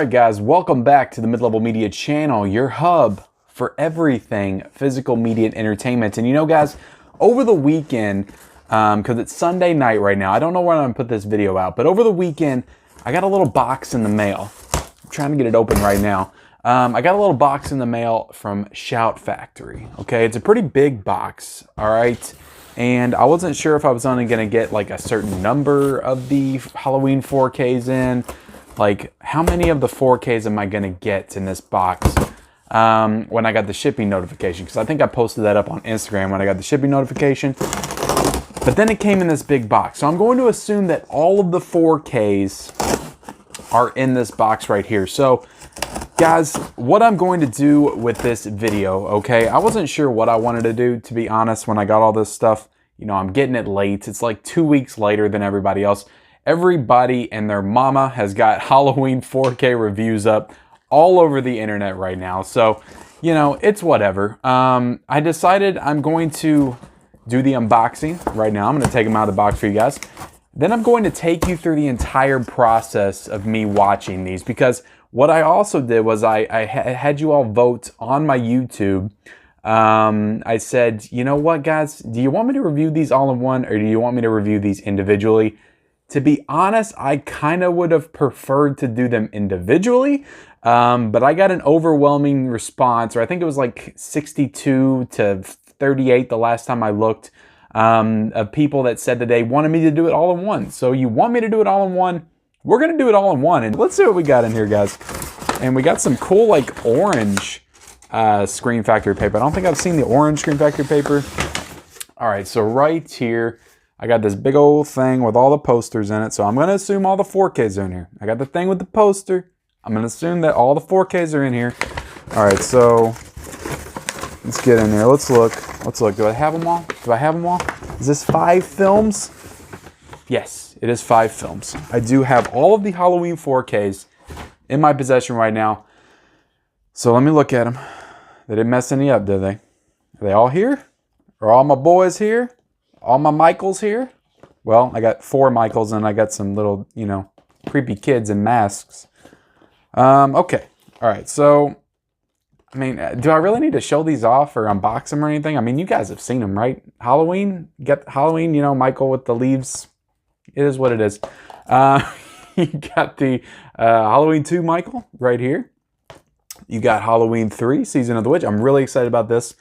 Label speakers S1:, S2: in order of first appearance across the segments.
S1: Alright guys, welcome back to the Mid-Level Media channel, your hub for everything physical media and entertainment. And you know guys, over the weekend, because it's Sunday night right now, I don't know when I'm going to put this video out, but over the weekend, I got a little box in the mail. I'm trying to get it open right now. I got a little box in the mail from Shout Factory, okay? It's a pretty big box, alright? And I wasn't sure if I was only going to get like a certain number of the Halloween 4Ks in. Like, how many of the 4Ks am I going to get in this box when I got the shipping notification? Because I think I posted that up on Instagram when I got the shipping notification. But then it came in this big box. So I'm going to assume that all of the 4Ks are in this box right here. So, guys, what I'm going to do with this video, okay? I wasn't sure what I wanted to do, to be honest, when I got all this stuff. You know, I'm getting it late. It's like 2 weeks later than everybody else. Everybody and their mama has got Halloween 4K reviews up all over the internet right now. So, you know, it's whatever. I decided I'm going to do the unboxing right now. I'm going to take them out of the box for you guys. Then I'm going to take you through the entire process of me watching these, because what I also did was I had you all vote on my YouTube. I said, you know what, guys, do you want me to review these all in one, or do you want me to review these individually? To be honest, I kind of would have preferred to do them individually, but I got an overwhelming response, or I think it was like 62 to 38 the last time I looked, of people that said that they wanted me to do it all in one. So you want me to do it all in one? We're going to do it all in one. And let's see what we got in here, guys. And we got some cool, like, orange Scream Factory paper. I don't think I've seen the orange Scream Factory paper. All right, so right here, I got this big old thing with all the posters in it, so I'm going to assume all the 4Ks are in here. I got the thing with the poster. I'm going to assume that all the 4Ks are in here. All right, so let's get in there. Let's look. Let's look. Do I have them all? Do I have them all? Is this 5 films? Yes, it is 5 films. I do have all of the Halloween 4Ks in my possession right now. So let me look at them. They didn't mess any up, did they? Are they all here? Are all my boys here? All my Michaels here? Well, I got 4 Michaels and I got some little, you know, creepy kids in masks. Okay. All right. So, I mean, do I really need to show these off or unbox them or anything? I mean, you guys have seen them, right? Halloween? Get Halloween, you know, Michael with the leaves. It is what it is. You got the Halloween 2 Michael right here. You got Halloween 3, Season of the Witch. I'm really excited about this.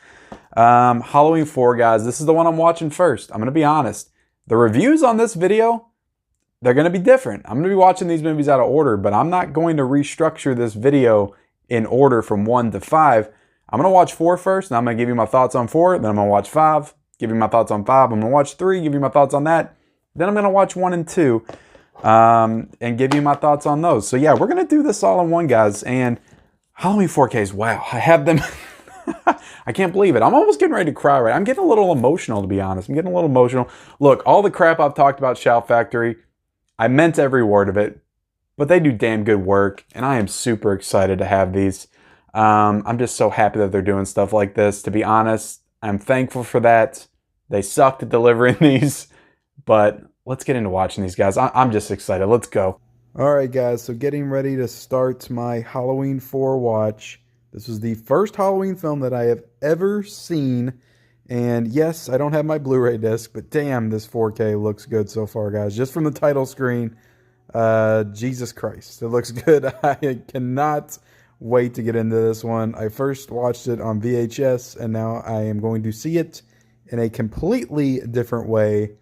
S1: Halloween 4, guys, this is the one I'm watching first. I'm going to be honest. The reviews on this video, they're going to be different. I'm going to be watching these movies out of order, but I'm not going to restructure this video in order from 1 to 5. I'm going to watch 4 first, and I'm going to give you my thoughts on 4. Then I'm going to watch 5, give you my thoughts on 5. I'm going to watch 3, give you my thoughts on that. Then I'm going to watch 1 and 2 and give you my thoughts on those. So, yeah, we're going to do this all in one, guys. And Halloween 4Ks, wow, I have them. I can't believe it. I'm almost getting ready to cry, right? I'm getting a little emotional, to be honest. I'm getting a little emotional. Look, all the crap I've talked about Shout Factory, I meant every word of it, but they do damn good work, and I am super excited to have these. I'm just so happy that they're doing stuff like this. To be honest, I'm thankful for that. They sucked at delivering these, but let's get into watching these, guys. I'm just excited. Let's go. All right, guys, so getting ready to start my Halloween 4 watch. This was the first Halloween film that I have ever seen. And yes, I don't have my Blu-ray disc, but damn, this 4K looks good so far, guys. Just from the title screen, Jesus Christ, it looks good. I cannot wait to get into this one. I first watched it on VHS, and now I am going to see it in a completely different way.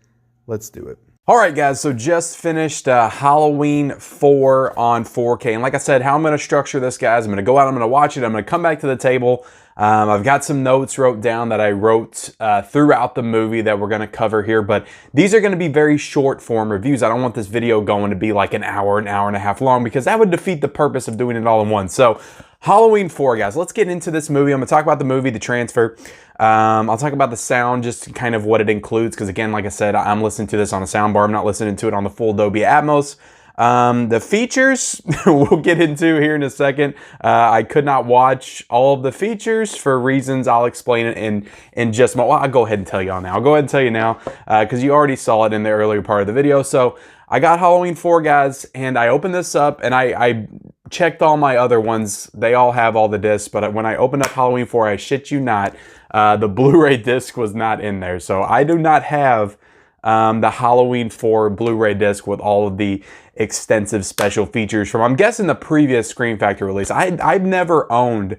S1: Let's do it. All right, guys, so just finished Halloween 4 on 4K. And like I said, how I'm going to structure this, guys, I'm going to go out, I'm going to watch it, I'm going to come back to the table. I've got some notes wrote down that I wrote throughout the movie that we're going to cover here, but these are going to be very short form reviews. I don't want this video going to be like an hour and a half long, because that would defeat the purpose of doing it all in one. So Halloween 4, guys, let's get into this movie. I'm going to talk about the movie, the transfer. I'll talk about the sound, just kind of what it includes, because again, like I said, I'm listening to this on a soundbar. I'm not listening to it on the full Dolby Atmos. The features we'll get into here in a second. I could not watch all of the features for reasons I'll explain it in just a moment. Well, I'll go ahead and tell you all now. I'll go ahead and tell you now because you already saw it in the earlier part of the video. So I got Halloween 4, guys, and I opened this up, and I checked all my other ones. They all have all the discs, but when I opened up Halloween 4, I shit you not, the Blu-ray disc was not in there. So I do not have the Halloween 4 Blu-ray disc with all of the extensive special features from, I'm guessing, the previous Scream Factory release. I've never owned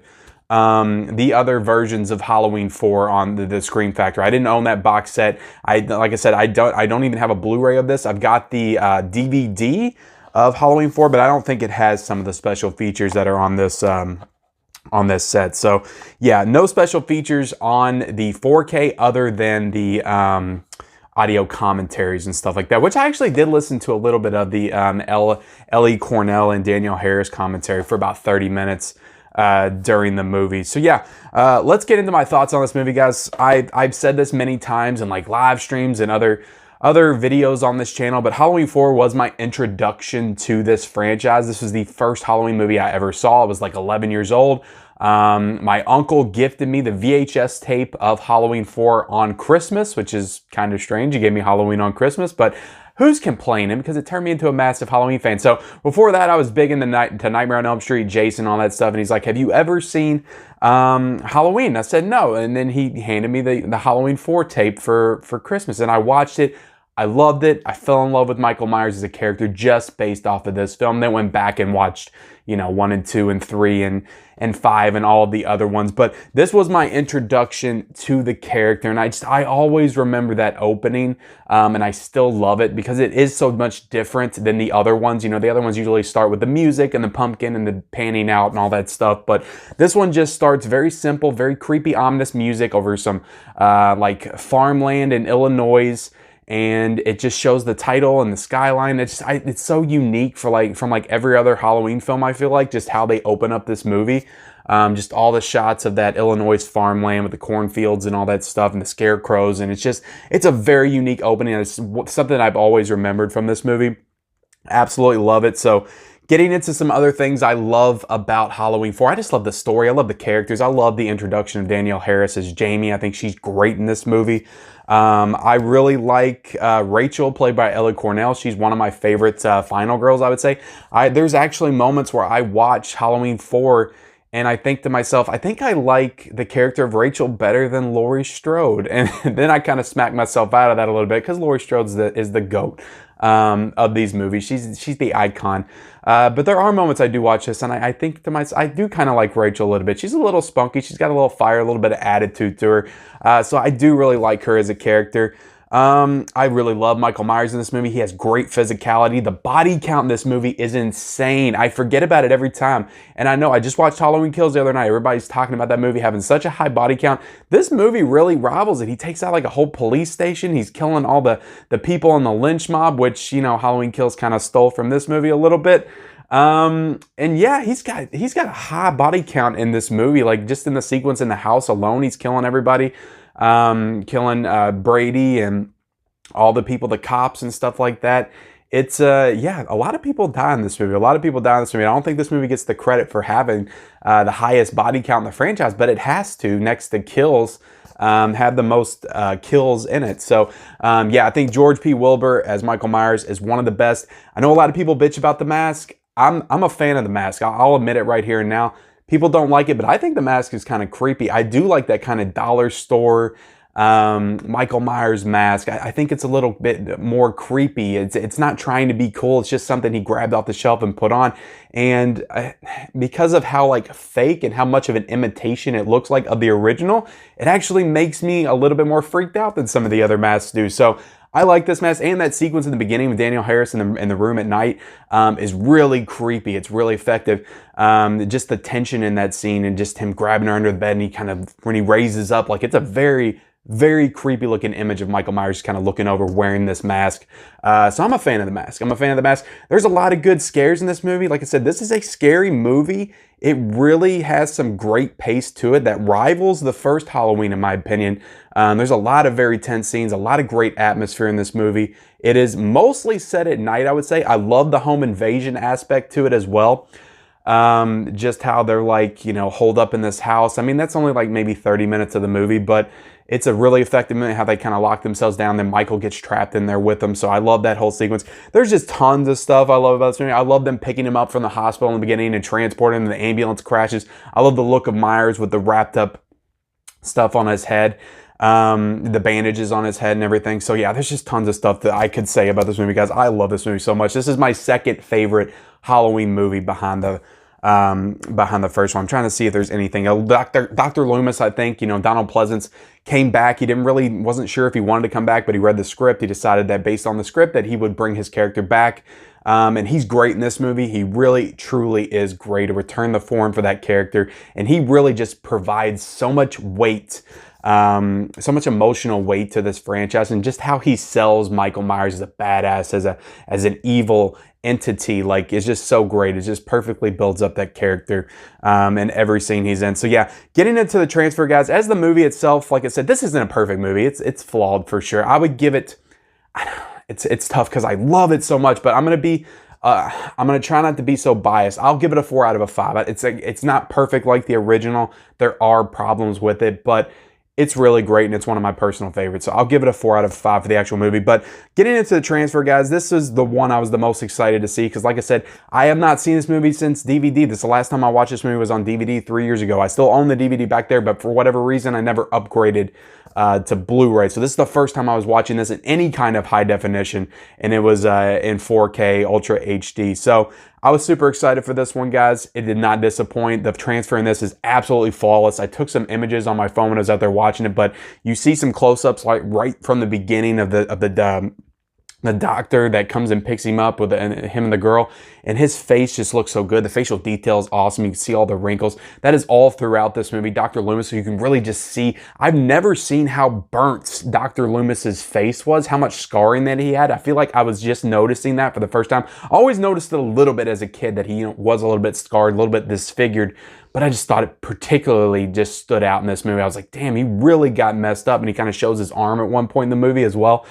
S1: the other versions of Halloween 4 on the Scream Factory. I didn't own that box set. Like I said, I don't even have a Blu-ray of this. I've got the DVD of Halloween 4, but I don't think it has some of the special features that are on this set. So yeah, no special features on the 4K other than the audio commentaries and stuff like that, which I actually did listen to a little bit of the Ellie Cornell and Danielle Harris commentary for about 30 minutes during the movie. So yeah, let's get into my thoughts on this movie, guys. I've said this many times in like live streams and other videos on this channel, but Halloween 4 was my introduction to this franchise. This was the first Halloween movie I ever saw. I was like 11 years old. My uncle gifted me the VHS tape of Halloween 4 on Christmas, which is kind of strange. He gave me Halloween on Christmas, but who's complaining? Because it turned me into a massive Halloween fan. So before that, I was big into Nightmare on Elm Street, Jason, all that stuff. And he's like, have you ever seen Halloween? I said, no. And then he handed me the Halloween 4 tape for Christmas. And I watched it. I loved it. I fell in love with Michael Myers as a character just based off of this film. Then went back and watched, 1 and 2 and 3 and 5 and all of the other ones. But this was my introduction to the character. And I always remember that opening. And I still love it because it is so much different than the other ones. The other ones usually start with the music and the pumpkin and the panning out and all that stuff. But this one just starts very simple, very creepy, ominous music over some like farmland in Illinois. And it just shows the title and the skyline. It's so unique from like every other Halloween film, I feel like, just how they open up this movie. Just all the shots of that Illinois farmland with the cornfields and all that stuff and the scarecrows. And it's a very unique opening. It's something I've always remembered from this movie. Absolutely love it. So getting into some other things I love about Halloween 4. I just love the story. I love the characters. I love the introduction of Danielle Harris as Jamie. I think she's great in this movie. I really like Rachel, played by Ellie Cornell. She's one of my favorite final girls, I would say. There's actually moments where I watch Halloween 4 and I think to myself, I think I like the character of Rachel better than Laurie Strode. And then I kind of smack myself out of that a little bit because Laurie Strode is the GOAT of these movies. She's the icon. But there are moments I do watch this and I think to myself, I do kind of like Rachel a little bit. She's a little spunky. She's got a little fire, a little bit of attitude to her. So I do really like her as a character. I really love Michael Myers in this movie. He has great physicality. The body count in this movie is insane. I forget about it every time. And I know I just watched Halloween Kills the other night. Everybody's talking about that movie having such a high body count. This movie really rivals it. He takes out like a whole police station. He's killing all the people in the lynch mob, which, Halloween Kills kind of stole from this movie a little bit. And yeah, he's got a high body count in this movie. Like just in the sequence in the house alone, he's killing everybody. Killing Brady and all the people, the cops and stuff like that. It's yeah, a lot of people die in this movie. I don't think this movie gets the credit for having the highest body count in the franchise, but it has to, next to kills, have the most kills in it. So yeah, I think George P. Wilbur as Michael Myers is one of the best. I know a lot of people bitch about The Mask. I'm a fan of The Mask. I'll admit it right here and now. People don't like it, but I think The Mask is kind of creepy. I do like that kind of dollar store Michael Myers mask. I think it's a little bit more creepy. It's not trying to be cool. It's just something he grabbed off the shelf and put on. And because of how like fake and how much of an imitation it looks like of the original, it actually makes me a little bit more freaked out than some of the other masks do. So I like this mask, and that sequence in the beginning with Danielle Harris in the room at night is really creepy. It's really effective. Just the tension in that scene and just him grabbing her under the bed and he kind of, when he raises up, like it's a very, very creepy looking image of Michael Myers kind of looking over wearing this mask. So I'm a fan of The Mask. There's a lot of good scares in this movie. Like I said, this is a scary movie. It really has some great pace to it that rivals the first Halloween, in my opinion. There's a lot of very tense scenes, a lot of great atmosphere in this movie. It is mostly set at night, I would say. I love the home invasion aspect to it as well. Just how they're like, you know, holed up in this house. I mean, that's only like maybe 30 minutes of the movie, but it's a really effective minute how they kind of lock themselves down. Then Michael gets trapped in there with them. So I love that whole sequence. There's just tons of stuff I love about this movie. I love them picking him up from the hospital in the beginning and transporting him. The ambulance crashes. I love the look of Myers with the wrapped up stuff on his head. The bandages on his head and everything. So yeah, there's just tons of stuff that I could say about this movie, guys. I love this movie so much. This is my second favorite Halloween movie behind the first one. I'm trying to see if there's anything. Dr. Loomis, I think, you know, Donald Pleasance came back. He wasn't sure if he wanted to come back, but he read the script. He decided that based on the script that he would bring his character back. And he's great in this movie. He really, truly is great to return the form for that character. And he really just provides so much weight, so much emotional weight to this franchise, and just how he sells Michael Myers as a badass, as an evil entity, like, is just so great. It just perfectly builds up that character in every scene he's in. So yeah, getting into the transfer, guys, as the movie itself, like I said, this isn't a perfect movie. It's flawed for sure. I would give it, it's tough because I love it so much, but I'm gonna try not to be so biased. I'll give it a 4 out of a 5. It's not perfect like the original. There are problems with it, but it's really great, and it's one of my personal favorites. So I'll give it a 4 out of 5 for the actual movie. But getting into the transfer, guys, this is the one I was the most excited to see because, like I said, I have not seen this movie since DVD. This is the last time I watched this movie was on DVD 3 years ago. I still own the DVD back there, but for whatever reason, I never upgraded to Blu-ray. So this is the first time I was watching this in any kind of high definition, and it was in 4K Ultra HD. So I was super excited for this one, guys. It did not disappoint. The transfer in this is absolutely flawless. I took some images on my phone when I was out there watching it, but you see some close-ups like right from the beginning of the doctor that comes and picks him up with him and the girl, and his face just looks so good. The facial detail is awesome. You can see all the wrinkles. That is all throughout this movie. Dr. Loomis, so you can really just see. I've never seen how burnt Dr. Loomis's face was, how much scarring that he had. I feel like I was just noticing that for the first time. I always noticed it a little bit as a kid that he, you know, was a little bit scarred, a little bit disfigured, but I just thought it particularly just stood out in this movie. I was like, damn, he really got messed up, and he kind of shows his arm at one point in the movie as well.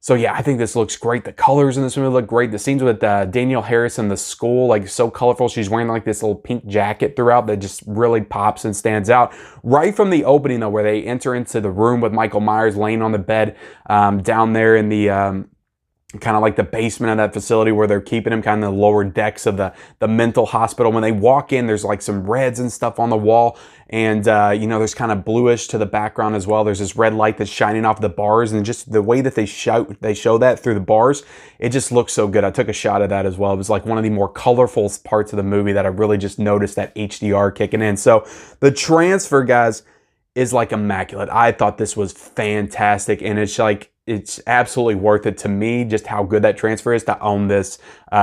S1: So yeah, I think this looks great. The colors in this movie look great. The scenes with Danielle Harris in the school, like, so colorful. She's wearing like this little pink jacket throughout that just really pops and stands out. Right from the opening though, where they enter into the room with Michael Myers laying on the bed down there in the kind of like the basement of that facility where they're keeping him, kind of the lower decks of the mental hospital. When they walk in, there's like some reds and stuff on the wall, and you know, there's kind of bluish to the background as well. There's this red light that's shining off the bars, and just the way that they show that through the bars, it just looks so good. I took a shot of that as well. It was like one of the more colorful parts of the movie that I really just noticed that HDR kicking in. So the transfer, guys, is like immaculate. I thought this was fantastic, and it's like, it's absolutely worth it to me just how good that transfer is to own this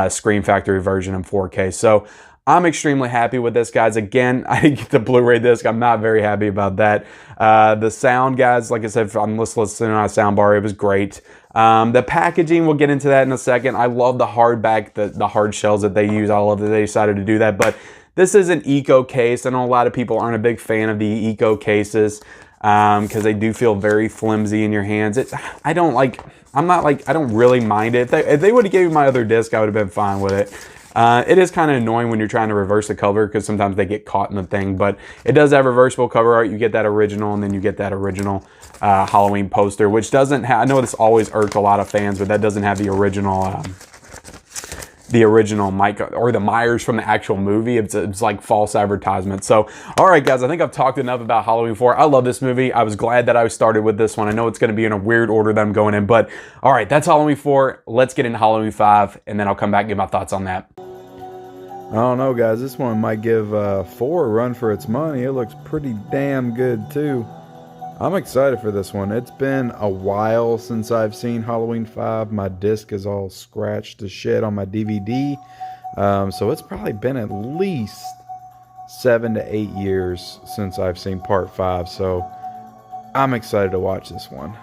S1: Scream Factory version in 4K. So I'm extremely happy with this, guys. Again, I didn't get the Blu-ray disc. I'm not very happy about that. The sound, guys, like I said, I'm listening on a soundbar. It was great. The packaging, we'll get into that in a second. I love the hardback, the hard shells that they use. I love that they decided to do that. But this is an eco case. I know a lot of people aren't a big fan of the eco cases, because they do feel very flimsy in your hands. I don't really mind it. If they would have given me my other disc, I would have been fine with it. It is kind of annoying when you're trying to reverse the cover because sometimes they get caught in the thing, but it does have reversible cover art. You get that original, and then you get that original Halloween poster, which doesn't have, I know this always irked a lot of fans, but that doesn't have the original Mike or the Myers from the actual movie. It's like false advertisement. So, all right, guys, I think I've talked enough about Halloween 4. I love this movie. I was glad that I started with this one. I know it's going to be in a weird order that I'm going in, but all right, that's Halloween 4. Let's get into Halloween 5, and then I'll come back and give my thoughts on that.
S2: I don't know, guys. This one might give 4 a run for its money. It looks pretty damn good, too. I'm excited for this one. It's been a while since I've seen Halloween 5. My disc is all scratched to shit on my DVD. So it's probably been at least 7 to 8 years since I've seen part 5. So I'm excited to watch this one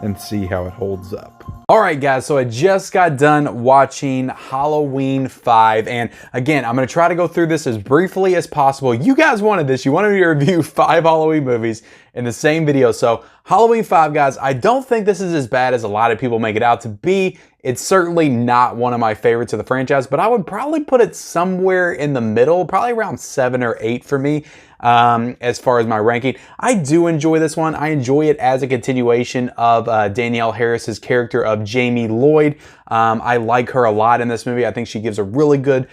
S2: and see how it holds up.
S1: All right, guys, so I just got done watching Halloween 5, and again, I'm going to try to go through this as briefly as possible. You guys wanted this. You wanted me to review 5 Halloween movies in the same video. So Halloween 5, guys, I don't think this is as bad as a lot of people make it out to be. It's certainly not one of my favorites of the franchise, but I would probably put it somewhere in the middle, probably around 7 or 8 for me. As far as my ranking, I do enjoy this one. I enjoy it as a continuation of Danielle Harris's character of Jamie Lloyd. I like her a lot in this movie. I think she gives a really good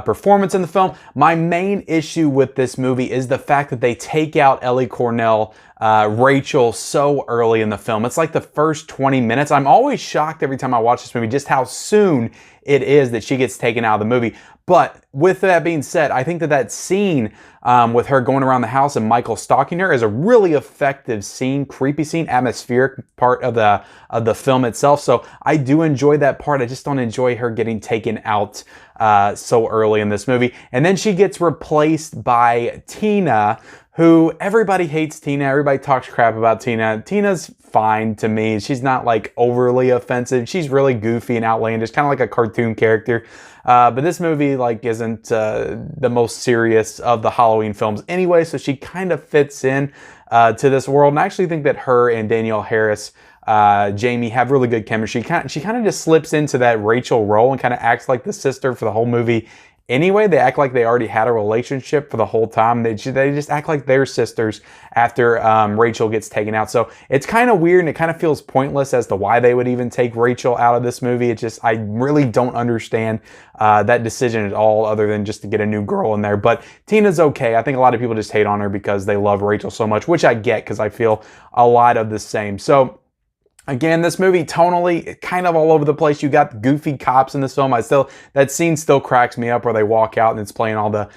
S1: performance in the film. My main issue with this movie is the fact that they take out Ellie Cornell, Rachel, so early in the film. It's like the first 20 minutes. I'm always shocked every time I watch this movie just how soon it is that she gets taken out of the movie. But with that being said, I think that scene with her going around the house and Michael stalking her is a really effective scene, creepy scene, atmospheric part of the film itself. So I do enjoy that part. I just don't enjoy her getting taken out so early in this movie. And then she gets replaced by Tina, who everybody hates Tina. Everybody talks crap about Tina. Tina's fine to me. She's not like overly offensive. She's really goofy and outlandish, kind of like a cartoon character. But this movie like isn't the most serious of the Halloween films anyway, so she kind of fits in to this world. And I actually think that her and Danielle Harris, Jamie, have really good chemistry. She kind of just slips into that Rachel role and kind of acts like the sister for the whole movie. Anyway, they act like they already had a relationship for the whole time. They just act like they're sisters after Rachel gets taken out. So it's kind of weird, and it kind of feels pointless as to why they would even take Rachel out of this movie. It's just, I really don't understand that decision at all, other than just to get a new girl in there. But Tina's okay. I think a lot of people just hate on her because they love Rachel so much, which I get because I feel a lot of the same. So again, this movie tonally kind of all over the place. You got goofy cops in this film. That scene still cracks me up where they walk out and it's playing all the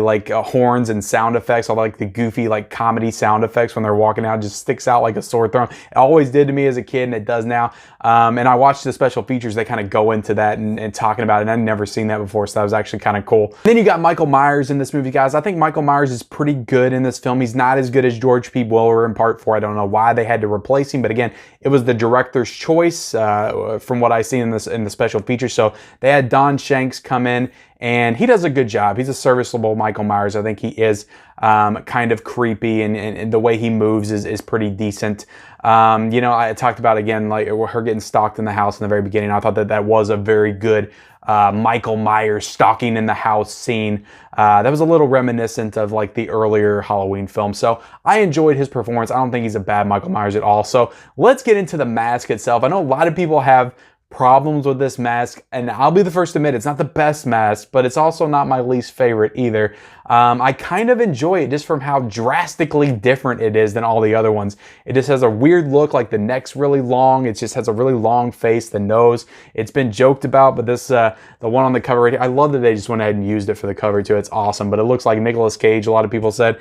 S1: like horns and sound effects, all like the goofy like comedy sound effects when they're walking out. It just sticks out like a sore thumb. It always did to me as a kid, and it does now. And I watched the special features. They kind of go into that and talking about it. And I'd never seen that before, so that was actually kind of cool. Then you got Michael Myers in this movie, guys. I think Michael Myers is pretty good in this film. He's not as good as George P. Willer in Part 4. I don't know why they had to replace him, but again, it was the director's choice from what I see in the special features. So they had Don Shanks come in, and he does a good job. He's a serviceable Michael Myers. I think he is kind of creepy, and the way he moves is pretty decent. You know, I talked about, again, like her getting stalked in the house in the very beginning. I thought that was a very good Michael Myers stalking in the house scene. That was a little reminiscent of like the earlier Halloween film. So I enjoyed his performance. I don't think he's a bad Michael Myers at all. So let's get into the mask itself. I know a lot of people have problems with this mask, and I'll be the first to admit it's not the best mask, but it's also not my least favorite either. I kind of enjoy it just from how drastically different it is than all the other ones. It just has a weird look, like the neck's really long. It just has a really long face, the nose. It's been joked about, but this, the one on the cover right here, I love that they just went ahead and used it for the cover too. It's awesome, but it looks like Nicolas Cage, a lot of people said,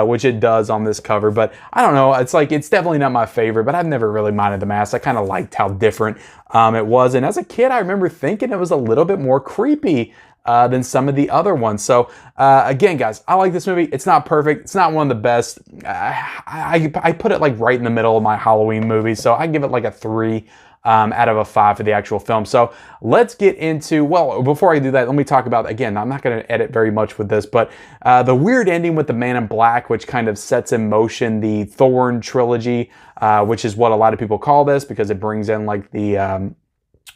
S1: which it does on this cover. But I don't know, it's definitely not my favorite, but I've never really minded the mask. I kind of liked how different it was. And as a kid, I remember thinking it was a little bit more creepy than some of the other ones. So again, guys, I like this movie. It's not perfect. It's not one of the best. I put it like right in the middle of my Halloween movies. So I give it like a 3 out of a 5 for the actual film. So let's get into, well, before I do that, let me talk about, again, I'm not going to edit very much with this, but the weird ending with the Man in Black, which kind of sets in motion the Thorn trilogy, which is what a lot of people call this, because it brings in like the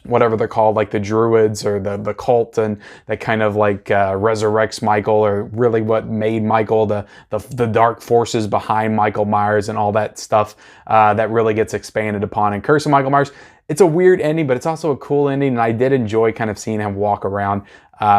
S1: whatever they're called, like the druids or the cult, and that kind of like resurrects Michael, or really what made Michael, the dark forces behind Michael Myers and all that stuff that really gets expanded upon in Curse of Michael Myers. It's a weird ending, but it's also a cool ending, and I did enjoy kind of seeing him walk around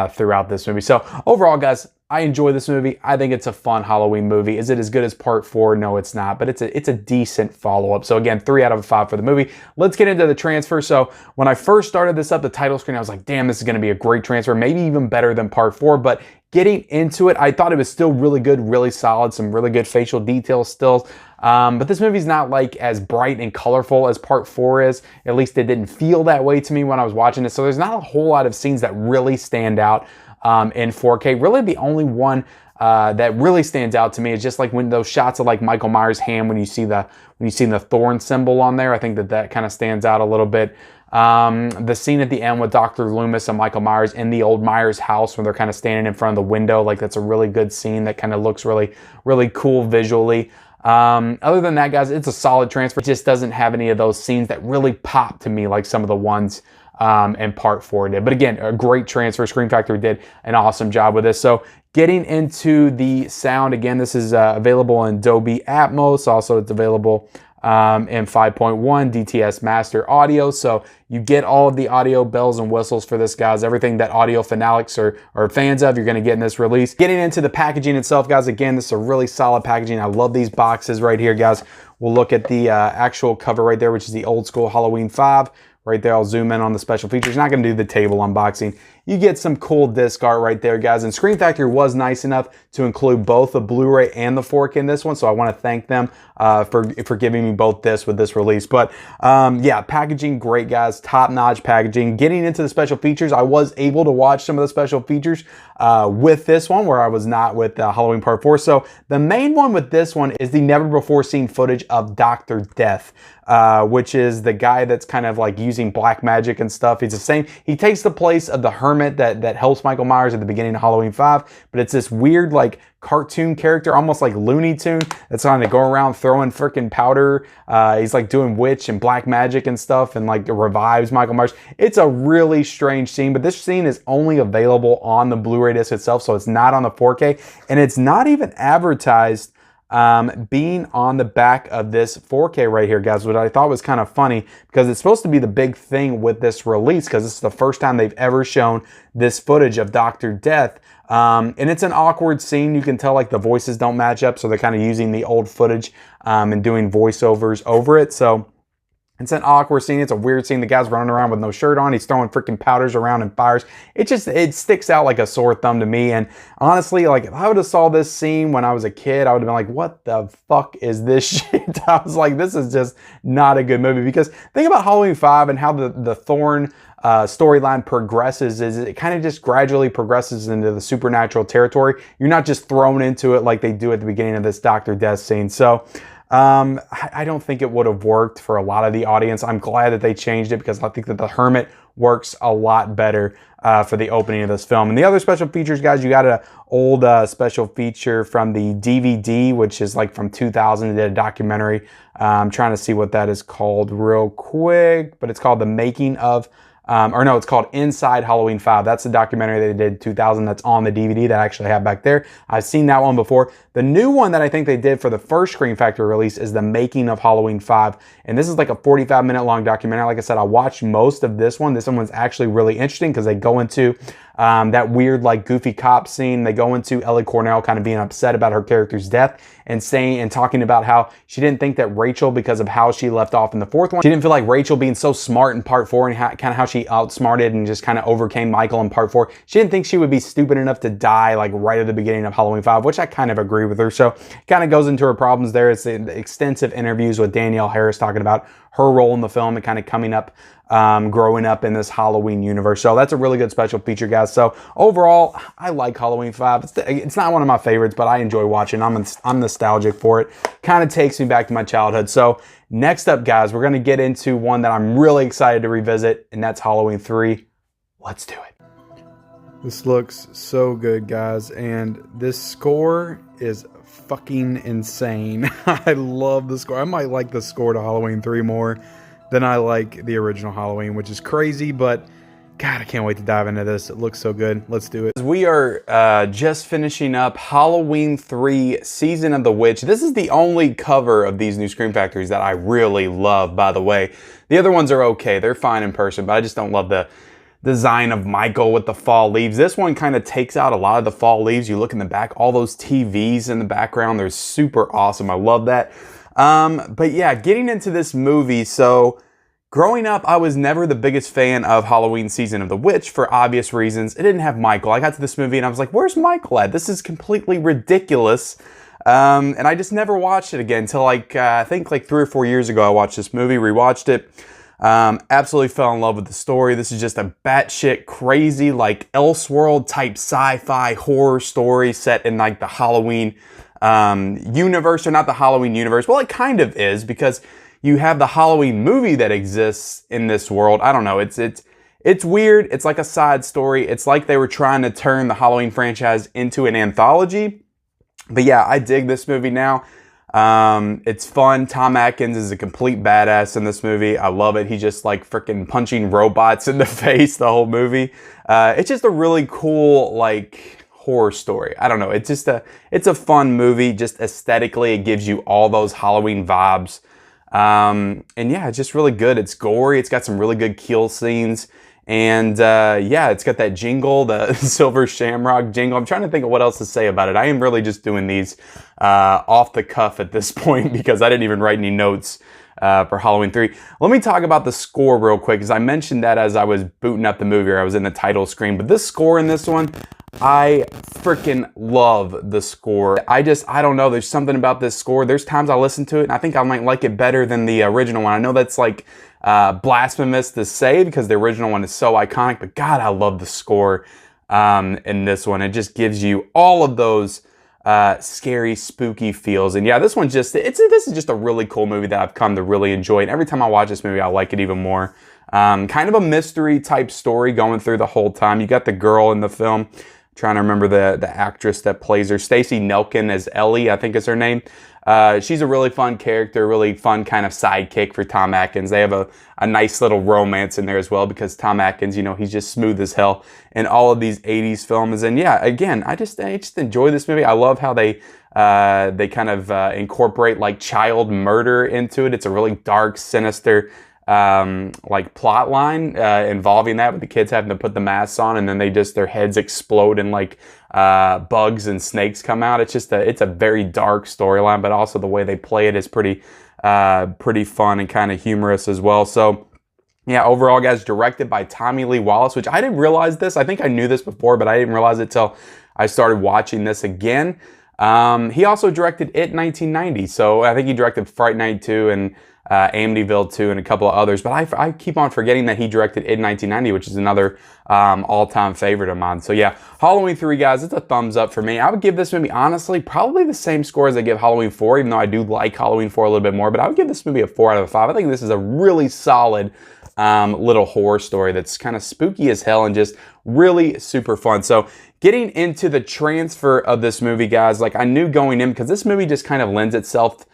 S1: throughout this movie. So overall, guys, I enjoy this movie. I think it's a fun Halloween movie. Is it as good as Part 4? No, it's not, but it's a decent follow-up. So again, 3 out of 5 for the movie. Let's get into the transfer. So when I first started this up, the title screen, I was like, damn, this is going to be a great transfer, maybe even better than Part 4. But getting into it, I thought it was still really good, really solid, some really good facial details still. But this movie's not like as bright and colorful as Part 4 is. At least it didn't feel that way to me when I was watching it. So there's not a whole lot of scenes that really stand out in 4K. Really, the only one that really stands out to me is just like when those shots of like Michael Myers' hand, when you see the thorn symbol on there. I think that kind of stands out a little bit. The scene at the end with Dr. Loomis and Michael Myers in the old Myers house, when they're kind of standing in front of the window, like that's a really good scene that kind of looks really, really cool visually. Other than that, guys, it's a solid transfer. It just doesn't have any of those scenes that really pop to me like some of the ones and Part 4 did. But again, a great transfer. Scream Factory did an awesome job with this. So getting into the sound, again, this is available in Dolby Atmos. Also, it's available in 5.1 DTS Master Audio. So you get all of the audio bells and whistles for this, guys. Everything that audio fanatics are fans of, you're going to get in this release. Getting into the packaging itself, guys, again, this is a really solid packaging. I love these boxes right here, guys. We'll look at the actual cover right there, which is the old school Halloween 5. Right there, I'll zoom in on the special features. Not going to do the table unboxing. You get some cool disc art right there, guys. And Scream Factory was nice enough to include both the Blu-ray and the 4K in this one, so I want to thank them for giving me both this with this release. But yeah, packaging great, guys. Top-notch packaging. Getting into the special features, I was able to watch some of the special features with this one, where I was not with Halloween Part 4. So the main one with this one is the never-before-seen footage of Dr. Death, which is the guy that's kind of like using black magic and stuff. He's the same. He takes the place of the hermit that helps Michael Myers at the beginning of Halloween 5, but it's this weird like cartoon character, almost like Looney Tune, that's trying to go around throwing freaking powder. He's like doing witch and black magic and stuff, and like revives Michael Myers. It's a really strange scene, but this scene is only available on the Blu-ray disc itself, so it's not on the 4K, and it's not even advertised being on the back of this 4K right here, guys, which I thought was kind of funny, because it's supposed to be the big thing with this release, because this is the first time they've ever shown this footage of Dr. Death. And it's an awkward scene. You can tell like the voices don't match up, so they're kind of using the old footage and doing voiceovers over it. So it's an awkward scene. It's a weird scene. The guy's running around with no shirt on. He's throwing freaking powders around and fires. It sticks out like a sore thumb to me. And honestly, like if I would have saw this scene when I was a kid, I would have been like, what the fuck is this shit? I was like, this is just not a good movie. Because think about Halloween 5 and how the Thorn storyline progresses. Is it kind of just gradually progresses into the supernatural territory. You're not just thrown into it like they do at the beginning of this Dr. Death scene. So I don't think it would have worked for a lot of the audience. I'm glad that they changed it, because I think that the Hermit works a lot better for the opening of this film. And the other special features, guys, you got an old special feature from the DVD, which is like from 2000. They did a documentary. I'm trying to see what that is called real quick, but it's called The Making of it's called Inside Halloween 5. That's the documentary they did in 2000 that's on the DVD that I actually have back there. I've seen that one before. The new one that I think they did for the first Scream Factory release is The Making of Halloween 5. And this is like a 45-minute long documentary. Like I said, I watched most of this one. This one was actually really interesting, because they go into that weird like goofy cop scene. They go into Ellie Cornell kind of being upset about her character's death and talking about how she didn't think that Rachel, because of how she left off in the 4th one, she didn't feel like Rachel being so smart in Part 4 and kind of how she outsmarted and just kind of overcame Michael in Part 4. She didn't think she would be stupid enough to die like right at the beginning of Halloween 5, which I kind of agree with her. So kind of goes into her problems there. It's the extensive interviews with Danielle Harris talking about her role in the film and kind of coming up, growing up in this Halloween universe. So that's a really good special feature, guys. So overall, I like Halloween 5. It's not one of my favorites, but I enjoy watching. I'm nostalgic for it. Kind of takes me back to my childhood. So next up, guys, we're going to get into one that I'm really excited to revisit, and that's Halloween 3. Let's do it.
S2: This looks so good, guys, and this score is fucking insane. I love the score. I might like the score to Halloween 3 more than I like the original Halloween, which is crazy, but God, I can't wait to dive into this. It looks so good. Let's do it.
S1: We are just finishing up Halloween 3 Season of the Witch. This is the only cover of these new Scream Factories that I really love, by the way. The other ones are okay. They're fine in person, but I just don't love the design of Michael with the fall leaves. This one kind of takes out a lot of the fall leaves. You look in the back, all those TVs in the background, they're super awesome. I love that. But yeah, getting into this movie. So growing up, I was never the biggest fan of Halloween Season of the Witch for obvious reasons. It didn't have Michael. I got to this movie and I was like, where's Michael at? This is completely ridiculous. And I just never watched it again until like, I think like 3 or 4 years ago, I watched this movie, rewatched it. Absolutely fell in love with the story. This is just a batshit crazy, like Elseworld type sci-fi horror story set in like the Halloween universe, or not the Halloween universe. Well, it kind of is, because you have the Halloween movie that exists in this world. I don't know. It's weird. It's like a side story. It's like they were trying to turn the Halloween franchise into an anthology. But yeah, I dig this movie now. It's fun. Tom Atkins is a complete badass in this movie. I love it. He's just like freaking punching robots in the face the whole movie. It's just a really cool like horror story. I don't know. It's a fun movie. Just aesthetically, it gives you all those Halloween vibes. And yeah, it's just really good. It's gory. It's got some really good kill scenes. And yeah, it's got that jingle, the Silver Shamrock jingle. I'm trying to think of what else to say about it. I am really just doing these off the cuff at this point because I didn't even write any notes for Halloween 3. Let me talk about the score real quick, because I mentioned that as I was booting up the movie, or I was in the title screen. But this score in this one, I freaking love the score. I don't know, there's something about this score. There's times I listen to it and I think I might like it better than the original one. I know that's like blasphemous to say because the original one is so iconic, but God, I love the score in this one. It just gives you all of those scary, spooky feels. And yeah, this one's this is just a really cool movie that I've come to really enjoy. And every time I watch this movie, I like it even more. Kind of a mystery type story going through the whole time. You got the girl in the film. Trying to remember the actress that plays her. Stacey Nelkin as Ellie, I think is her name. She's a really fun character, really fun kind of sidekick for Tom Atkins. They have a nice little romance in there as well because Tom Atkins, you know, he's just smooth as hell in all of these 80s films. And yeah, again, I just enjoy this movie. I love how they kind of incorporate like child murder into it. It's a really dark, sinister like plot line involving that, with the kids having to put the masks on and then their heads explode and like bugs and snakes come out. It's a very dark storyline, but also the way they play it is pretty fun and kind of humorous as well. So yeah, overall, guys, directed by Tommy Lee Wallace, which I didn't realize this. I think I knew this before, but I didn't realize it till I started watching this again. He also directed It 1990. So I think he directed Fright Night 2 and Amityville 2 and a couple of others, but I keep on forgetting that he directed It 1990, which is another all-time favorite of mine. So yeah, Halloween 3, guys, it's a thumbs up for me. I would give this movie, honestly, probably the same score as I give Halloween 4, even though I do like Halloween 4 a little bit more, but I would give this movie a 4 out of 5. I think this is a really solid little horror story that's kind of spooky as hell and just really super fun. So getting into the transfer of this movie, guys, like I knew going in, because this movie just kind of lends itself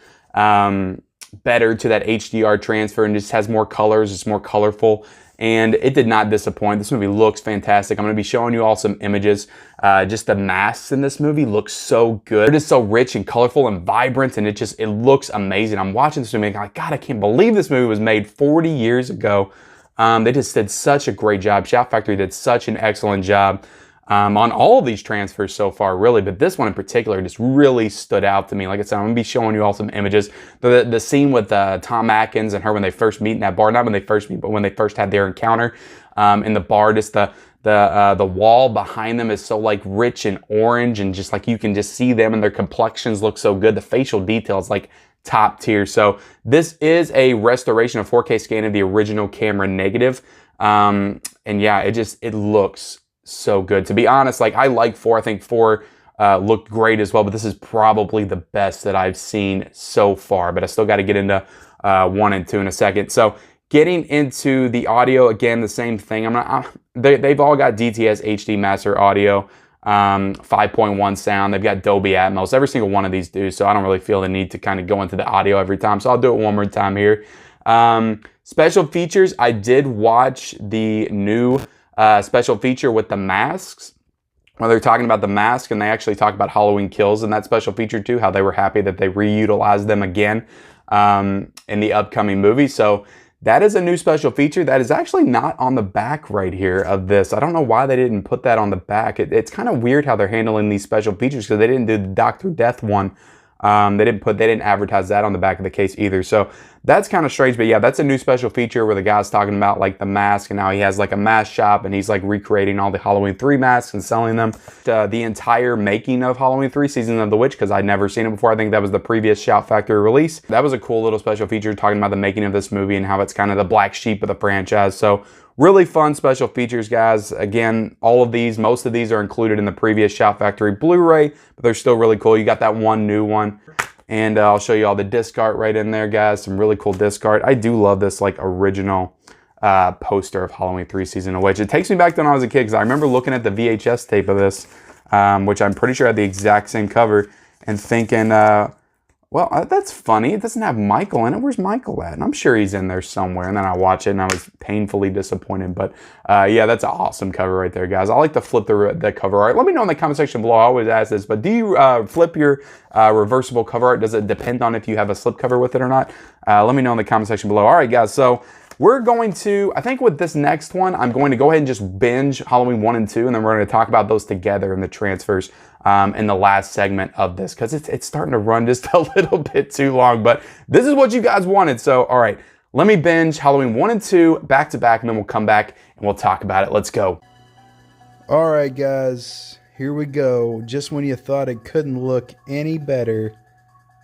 S1: better to that HDR transfer and just has more colors, it's more colorful, and it did not disappoint. This movie looks fantastic. I'm going to be showing you all some images. Just the masks in this movie look so good. They're just so rich and colorful and vibrant, and it looks amazing. I'm watching this movie and I'm like, God, I can't believe this movie was made 40 years ago. They just did such a great job. Shout Factory did such an excellent job on all of these transfers so far, really, but this one in particular just really stood out to me. Like I said, I'm gonna be showing you all some images. The scene with Tom Atkins and her when they first meet in that bar, not when they first meet, but when they first had their encounter in the bar, just the wall behind them is so like rich and orange, and just like you can just see them and their complexions look so good. The facial details like top tier. So this is a restoration of 4K scan of the original camera negative, and yeah, it looks so good. To be honest, like I like 4. I think 4 looked great as well, but this is probably the best that I've seen so far. But I still got to get into 1 and 2 in a second. So getting into the audio, again, the same thing. They've all got DTS HD Master Audio, 5.1 sound. They've got Dolby Atmos. Every single one of these do. So I don't really feel the need to kind of go into the audio every time. So I'll do it one more time here. Special features. I did watch the new special feature with the masks, where they're talking about the mask, and they actually talk about Halloween Kills in that special feature too, how they were happy that they reutilized them again in the upcoming movie. So that is a new special feature that is actually not on the back right here of this. I don't know why they didn't put that on the back. It's kind of weird how they're handling these special features, because they didn't do the Dr. Death one. They didn't advertise that on the back of the case either. So that's kind of strange, but yeah, that's a new special feature where the guy's talking about like the mask, and now he has like a mask shop and he's like recreating all the Halloween 3 masks and selling them. The entire making of Halloween 3 Season of the Witch, because I'd never seen it before. I think that was the previous Shout Factory release. That was a cool little special feature talking about the making of this movie and how it's kind of the black sheep of the franchise. So really fun special features, guys. Again, most of these are included in the previous Shout Factory Blu-ray, but they're still really cool. You got that one new one. And I'll show you all the disc art right in there, guys. Some really cool disc art. I do love this like original poster of Halloween 3 Season of the Witch. It takes me back to when I was a kid, because I remember looking at the VHS tape of this, which I'm pretty sure had the exact same cover, and thinking, Well, that's funny. It doesn't have Michael in it. Where's Michael at? And I'm sure he's in there somewhere. And then I watch it and I was painfully disappointed. But yeah, that's an awesome cover right there, guys. I like to flip the cover art. Let me know in the comment section below. I always ask this, but do you flip your reversible cover art? Does it depend on if you have a slipcover with it or not? Let me know in the comment section below. All right, guys. So we're going to, I think with this next one, I'm going to go ahead and just binge Halloween 1 and 2, and then we're going to talk about those together in the transfers in the last segment of this, because it's starting to run just a little bit too long, but this is what you guys wanted. So, all right, let me binge Halloween 1 and 2 back to back, and then we'll come back and we'll talk about it. Let's go.
S2: All right, guys, here we go. Just when you thought it couldn't look any better,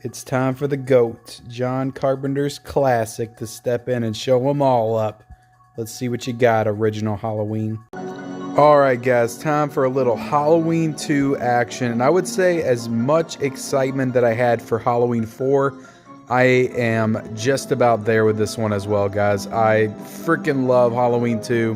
S2: it's time for the GOAT, John Carpenter's classic, to step in and show them all up. Let's see what you got, original Halloween. All right, guys, time for a little Halloween 2 action. And I would say as much excitement that I had for Halloween 4, I am just about there with this one as well, guys. I freaking love Halloween 2.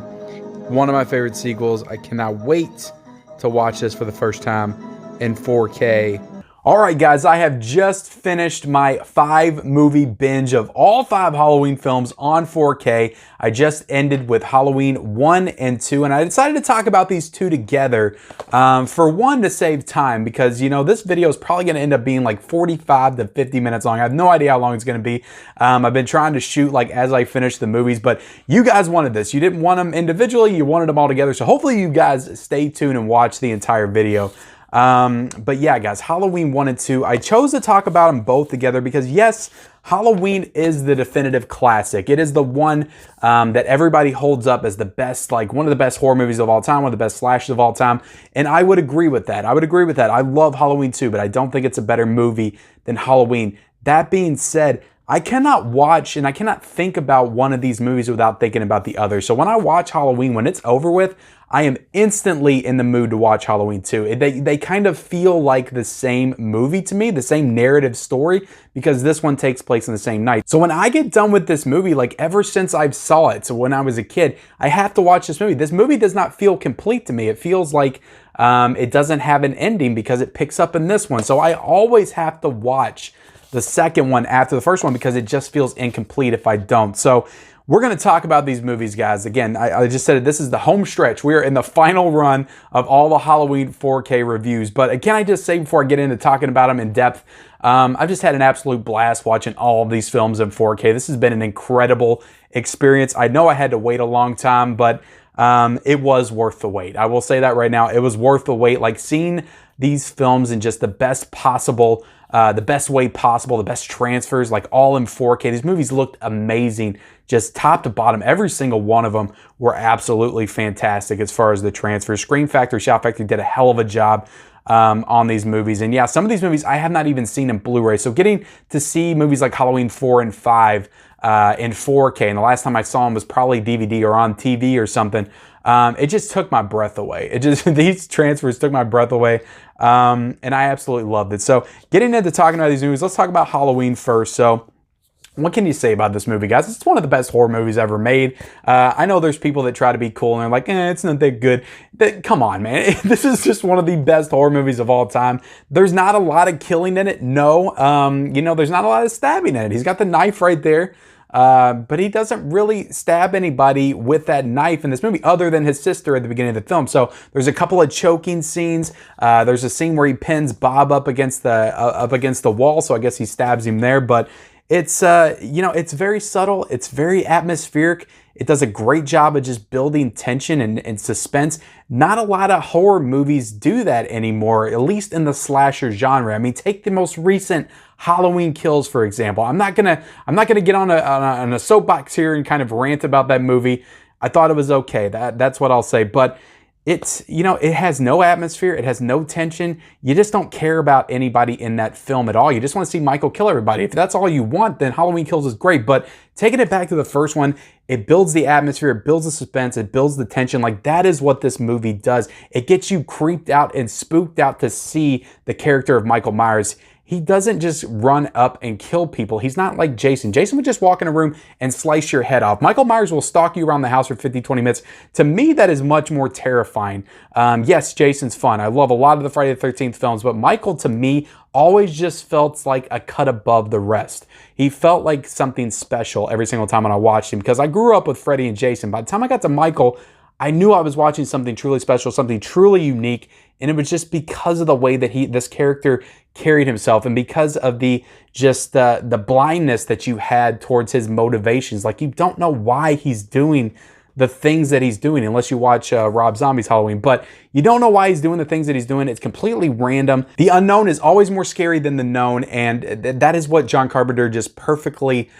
S2: One of my favorite sequels. I cannot wait to watch this for the first time in 4K.
S1: All right, guys, I have just finished my 5-movie binge of all 5 Halloween films on 4K. I just ended with Halloween 1 and 2, and I decided to talk about these two together. For one, to save time, because, you know, this video is probably going to end up being like 45 to 50 minutes long. I have no idea how long it's going to be. I've been trying to shoot like as I finish the movies, but you guys wanted this. You didn't want them individually, you wanted them all together. So hopefully you guys stay tuned and watch the entire video. But yeah, guys, Halloween 1 and 2, I chose to talk about them both together because yes, Halloween is the definitive classic. It is the one that everybody holds up as the best, like one of the best horror movies of all time, one of the best slashers of all time. And I would agree with that. I love Halloween 2, but I don't think it's a better movie than Halloween. That being said, I cannot watch and I cannot think about one of these movies without thinking about the other. So when I watch Halloween, when it's over with, I am instantly in the mood to watch Halloween 2. They kind of feel like the same movie to me, the same narrative story, because this one takes place in the same night. So when I get done with this movie, like ever since I saw it, so when I was a kid, I have to watch this movie. This movie does not feel complete to me. It feels like it doesn't have an ending because it picks up in this one. So I always have to watch the second one after the first one because it just feels incomplete if I don't. So we're going to talk about these movies, guys. Again, I just said it, this is the home stretch. We are in the final run of all the Halloween 4K reviews. But again, I just say before I get into talking about them in depth, I've just had an absolute blast watching all of these films in 4K. This has been an incredible experience. I know I had to wait a long time, but it was worth the wait. I will say that right now. It was worth the wait. Like seeing these films in just the best possible the best way possible, the best transfers, like all in 4K. These movies looked amazing, just top to bottom. Every single one of them were absolutely fantastic as far as the transfers. Scream Factory, Shout Factory did a hell of a job on these movies. And yeah, some of these movies I have not even seen in Blu-ray. So getting to see movies like Halloween 4 and 5 in 4K, and the last time I saw them was probably DVD or on TV or something. It just took my breath away. These transfers took my breath away. And I absolutely loved it. So getting into talking about these movies, let's talk about Halloween first. So what can you say about this movie, guys? It's one of the best horror movies ever made. I know there's people that try to be cool and they're like, it's not that good. Come on, man. This is just one of the best horror movies of all time. There's not a lot of killing in it. No. There's not a lot of stabbing in it. He's got the knife right there. But he doesn't really stab anybody with that knife in this movie other than his sister at the beginning of the film. So there's a couple of choking scenes. There's a scene where he pins Bob up against the wall. So I guess he stabs him there, but it's, it's very subtle. It's very atmospheric. It does a great job of just building tension and suspense. Not a lot of horror movies do that anymore, at least in the slasher genre. I mean, take the most recent Halloween Kills, for example. I'm not gonna get on a soapbox here and kind of rant about that movie. I thought it was okay. That's what I'll say. But it's, it has no atmosphere. It has no tension. You just don't care about anybody in that film at all. You just want to see Michael kill everybody. If that's all you want, then Halloween Kills is great. But taking it back to the first one, it builds the atmosphere, it builds the suspense, it builds the tension. Like that is what this movie does. It gets you creeped out and spooked out to see the character of Michael Myers. he doesn't just run up and kill people. He's not like Jason. Jason would just walk in a room and slice your head off. Michael Myers will stalk you around the house for 50, 20 minutes. To me, that is much more terrifying. Yes, Jason's fun. I love a lot of the Friday the 13th films, but Michael, to me, always just felt like a cut above the rest. He felt like something special every single time when I watched him, because I grew up with Freddy and Jason. By the time I got to Michael, I knew I was watching something truly special, something truly unique, and it was just because of the way that this character carried himself, and because of the blindness that you had towards his motivations. Like, you don't know why he's doing the things that he's doing unless you watch Rob Zombie's Halloween, but you don't know why he's doing the things that he's doing. It's completely random. The unknown is always more scary than the known, and that is what John Carpenter just perfectly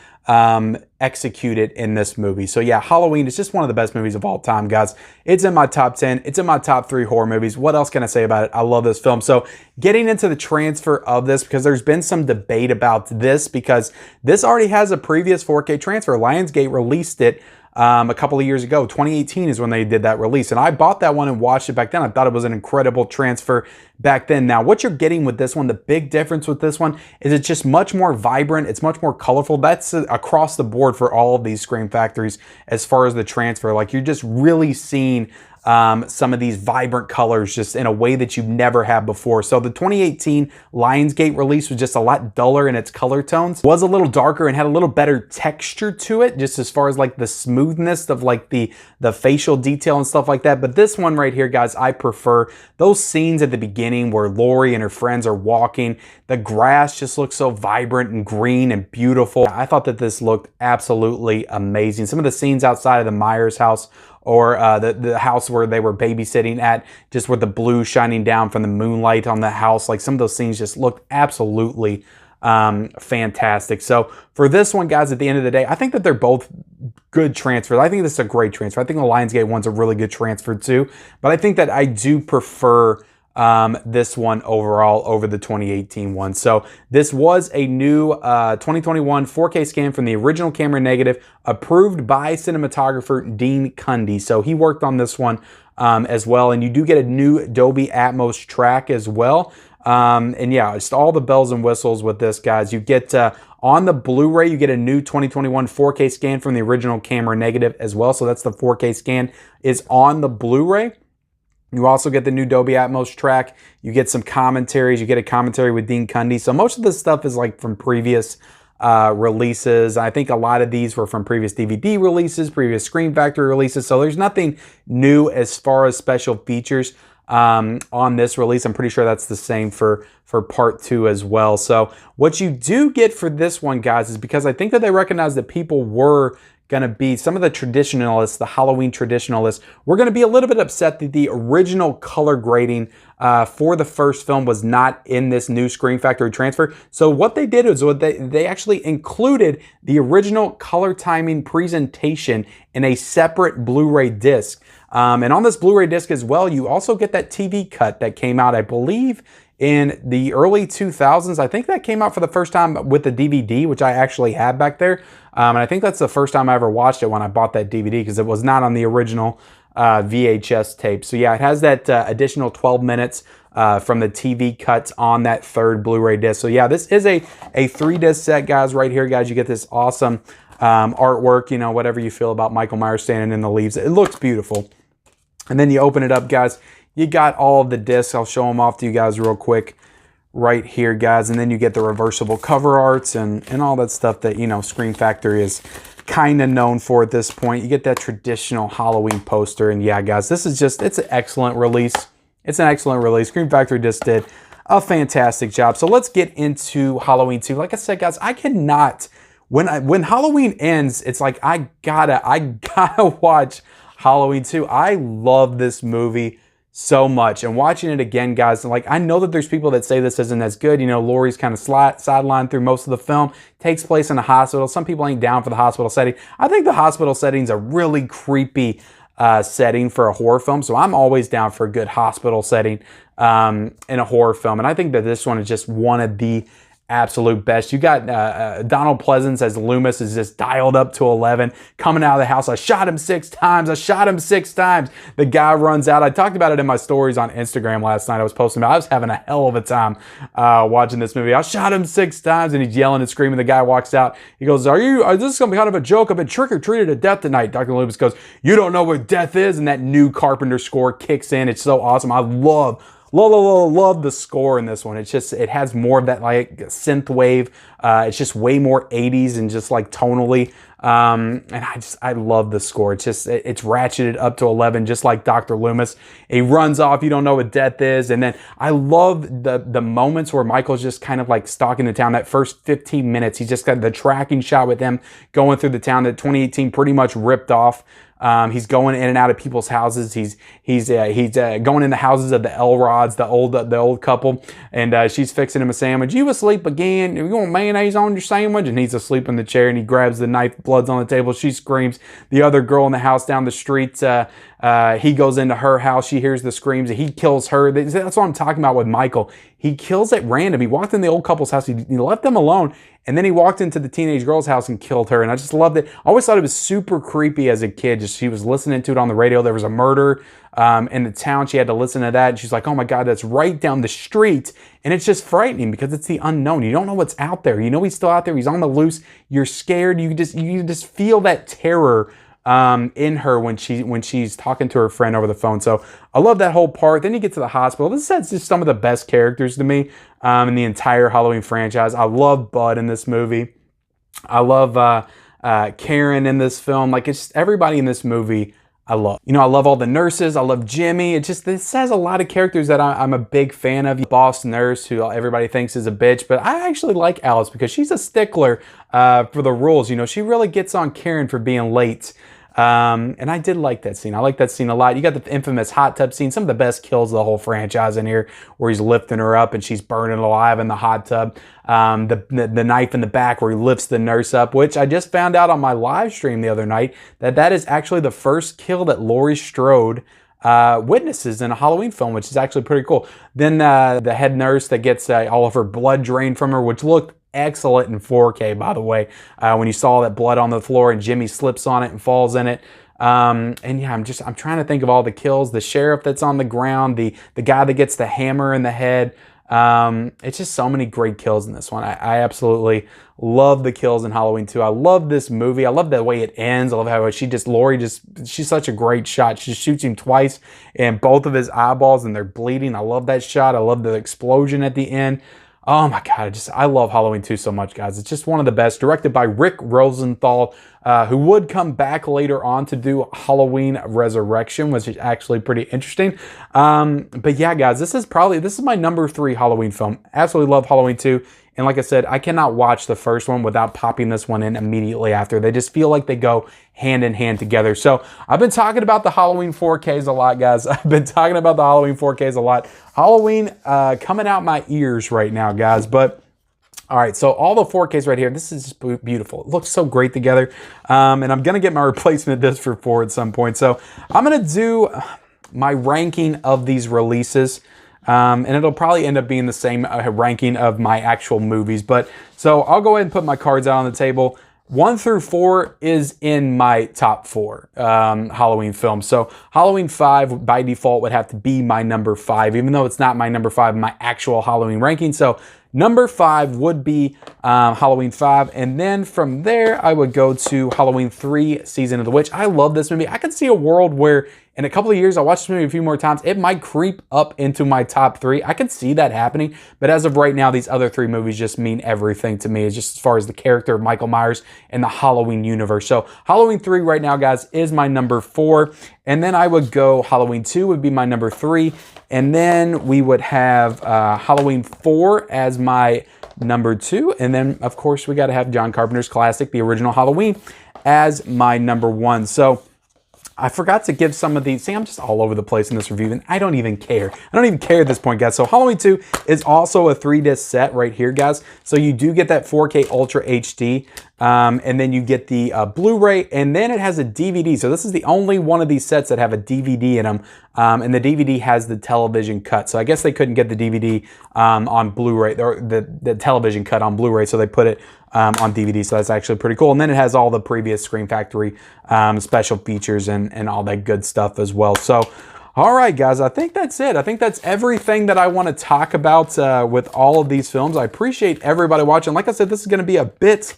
S1: executed in this movie. So yeah, Halloween is just one of the best movies of all time, guys. It's in my top 10. It's in my top 3 horror movies. What else can I say about it? I love this film. So getting into the transfer of this, because there's been some debate about this, because this already has a previous 4K transfer. Lionsgate released it a couple of years ago. 2018 is when they did that release, and I bought that one and watched it back then. I thought it was an incredible transfer back then. Now, what you're getting with this one, the big difference with this one is it's just much more vibrant. It's much more colorful. That's across the board for all of these Scream Factories as far as the transfer. Like, you're just really seeing some of these vibrant colors just in a way that you've never had before. So the 2018 Lionsgate release was just a lot duller in its color tones, was a little darker and had a little better texture to it, just as far as like the smoothness of like the facial detail and stuff like that. But this one right here, guys, I prefer those scenes at the beginning where Laurie and her friends are walking. The grass just looks so vibrant and green and beautiful. I thought that this looked absolutely amazing. Some of the scenes outside of the Myers house, or the house where they were babysitting at, just with the blue shining down from the moonlight on the house. Like, some of those scenes just looked absolutely fantastic. So for this one, guys, at the end of the day, I think that they're both good transfers. I think this is a great transfer. I think the Lionsgate one's a really good transfer too, but I think that I do prefer this one overall over the 2018 one. So this was a new 2021 4K scan from the original camera negative, approved by cinematographer Dean Cundey. So he worked on this one as well, and you do get a new Dolby Atmos track as well. And yeah, just all the bells and whistles with this, guys. You get on the Blu-ray, you get a new 2021 4K scan from the original camera negative as well. So that's the 4K scan is on the Blu-ray. You also get the new Dolby Atmos track. You get some commentaries. You get a commentary with Dean Cundey. So most of this stuff is like from previous releases. I think a lot of these were from previous DVD releases, previous Scream Factory releases. So there's nothing new as far as special features on this release. I'm pretty sure that's the same for part 2 as well. So what you do get for this one, guys, is because I think that they recognize that people were going to be, some of the traditionalists, the Halloween traditionalists, we're going to be a little bit upset that the original color grading for the first film was not in this new Scream Factory transfer. So what they did is they actually included the original color timing presentation in a separate Blu-ray disc. And on this Blu-ray disc as well, you also get that TV cut that came out, I believe, in the early 2000s. I think that came out for the first time with the DVD, which I actually had back there. And I think that's the first time I ever watched it, when I bought that DVD, because it was not on the original VHS tape. So yeah, it has that additional 12 minutes from the TV cuts on that third Blu-ray disc. So yeah, this is a 3-disc set, guys, right here, guys. You get this awesome artwork, you know, whatever you feel about Michael Myers standing in the leaves. It looks beautiful. And then you open it up, guys. You got all of the discs. I'll show them off to you guys real quick right here, guys. And then you get the reversible cover arts and all that stuff that, you know, Scream Factory is kind of known for at this point. You get that traditional Halloween poster. And yeah, guys, this is just, it's an excellent release. It's an excellent release. Scream Factory just did a fantastic job. So let's get into Halloween 2. Like I said, guys, I cannot, when Halloween ends, it's like I gotta watch Halloween 2. I love this movie so much, and watching it again, guys, like, I know that there's people that say this isn't as good. You know, Laurie's kind of sidelined through most of the film, takes place in a hospital. Some people ain't down for the hospital setting. I think the hospital setting's a really creepy setting for a horror film, so I'm always down for a good hospital setting in a horror film. And I think that this one is just one of the absolute best. You got Donald Pleasance as Loomis is just dialed up to 11, coming out of the house. I shot him 6 times. I shot him 6 times. The guy runs out. I talked about it in my stories on Instagram last night. I was posting about. I was having a hell of a time watching this movie. I shot him 6 times, and he's yelling and screaming. The guy walks out. He goes, is this some kind of a joke? I've been trick-or-treated to death tonight. Dr. Loomis goes, you don't know what death is? And that new Carpenter score kicks in. It's so awesome. I love the score in this one. It's just, it has more of that like synth wave. It's just way more 80s and just like tonally. And I love the score. It's just, it's ratcheted up to 11, just like Dr. Loomis. He runs off. You don't know what death is. And then I love the moments where Michael's just kind of like stalking the town. That first 15 minutes, he's just got the tracking shot with him going through the town that 2018 pretty much ripped off. He's going in and out of people's houses. He's going in the houses of the Elrods, the old couple, and she's fixing him a sandwich. You asleep again? You want mayonnaise on your sandwich? And he's asleep in the chair, and he grabs the knife. Blood's on the table. She screams. The other girl in the house down the street, he goes into her house. She hears the screams, and he kills her. That's what I'm talking about with Michael. He kills at random. He walked in the old couple's house. He left them alone. And then he walked into the teenage girl's house and killed her. And I just loved it. I always thought it was super creepy as a kid. Just she was listening to it on the radio. There was a murder in the town. She had to listen to that. And she's like, oh my God, that's right down the street. And it's just frightening because it's the unknown. You don't know what's out there. You know he's still out there. He's on the loose. You're scared. You just feel that terror in her when she's talking to her friend over the phone. So I love that whole part. Then you get to the hospital. This is just some of the best characters to me in the entire Halloween franchise. I love Bud in this movie. I love Karen in this film. Like, it's just everybody in this movie I love. You know, I love all the nurses. I love Jimmy. This has a lot of characters that I'm a big fan of. Boss nurse, who everybody thinks is a bitch, but I actually like Alice because she's a stickler for the rules. You know, she really gets on Karen for being late. And I did like that scene. I like that scene a lot. You got the infamous hot tub scene, some of the best kills of the whole franchise in here, where he's lifting her up and she's burning alive in the hot tub. The knife in the back where he lifts the nurse up, which I just found out on my live stream the other night, that is actually the first kill that Laurie Strode witnesses in a Halloween film, which is actually pretty cool. Then the head nurse that gets all of her blood drained from her, which looked excellent in 4K, by the way, when you saw that blood on the floor and Jimmy slips on it and falls in it. And yeah, I'm trying to think of all the kills. The sheriff that's on the ground, the guy that gets the hammer in the head. It's just so many great kills in this one. I absolutely love the kills in Halloween 2. I love this movie. I love the way it ends. I love how she's such a great shot. She shoots him twice in both of his eyeballs and they're bleeding. I love that shot. I love the explosion at the end. Oh my God, I love Halloween 2 so much, guys. It's just one of the best. Directed by Rick Rosenthal, who would come back later on to do Halloween Resurrection, which is actually pretty interesting. But yeah, guys, this is my number 3 Halloween film. Absolutely love Halloween 2. And like I said, I cannot watch the first one without popping this one in immediately after. They just feel like they go hand in hand together. So I've been talking about the Halloween 4Ks a lot, guys. I've been talking about the Halloween 4Ks a lot. Halloween coming out my ears right now, guys. But all right, so all the 4Ks right here, this is just beautiful. It looks so great together. And I'm going to get my replacement disc for 4 at some point. So I'm going to do my ranking of these releases. And it'll probably end up being the same ranking of my actual movies. But so I'll go ahead and put my cards out on the table. 1 through 4 is in my top 4 Halloween films. So Halloween 5 by default would have to be my number 5, even though it's not my number 5 in my actual Halloween ranking. So number 5 would be Halloween 5. And then from there, I would go to Halloween 3, Season of the Witch. I love this movie. I could see a world where in a couple of years, I'll watch this movie a few more times. It might creep up into my top 3. I could see that happening. But as of right now, these other 3 movies just mean everything to me. It's just as far as the character of Michael Myers and the Halloween universe. So Halloween 3 right now, guys, is my number 4. And then I would go Halloween 2 would be my number 3. And then we would have Halloween 4 as my number 2. And then, of course, we got to have John Carpenter's classic, the original Halloween, as my number 1. So I forgot to give some of these. See, I'm just all over the place in this review, and I don't even care. I don't even care at this point, guys. So Halloween 2 is also a 3-disc set right here, guys. So you do get that 4K Ultra HD. and then you get the Blu-ray, and then it has a DVD. So this is the only one of these sets that have a DVD in them, and the DVD has the television cut. So I guess they couldn't get the DVD on Blu-ray, or the television cut on Blu-ray, so they put it on DVD. So that's actually pretty cool. And then it has all the previous Scream Factory special features and all that good stuff as well. So all right, guys, I think that's it. I think that's everything that I want to talk about with all of these films. I appreciate everybody watching. Like I said, this is going to be a bit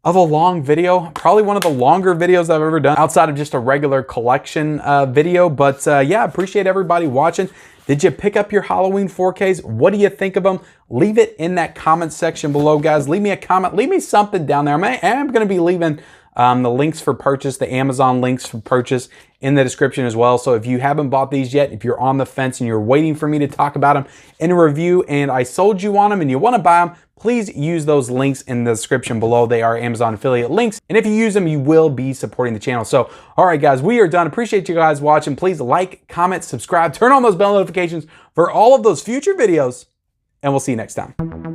S1: of a long video, probably one of the longer videos I've ever done outside of just a regular collection video. But yeah, I appreciate everybody watching. Did you pick up your Halloween 4Ks? What do you think of them? Leave it in that comment section below, guys. Leave me a comment. Leave me something down there. I am going to be leaving the links for purchase, the Amazon links for purchase in the description as well. So if you haven't bought these yet, if you're on the fence and you're waiting for me to talk about them in a review and I sold you on them and you want to buy them, please use those links in the description below. They are Amazon affiliate links. And if you use them, you will be supporting the channel. So, all right, guys, we are done. Appreciate you guys watching. Please like, comment, subscribe, turn on those bell notifications for all of those future videos, and we'll see you next time.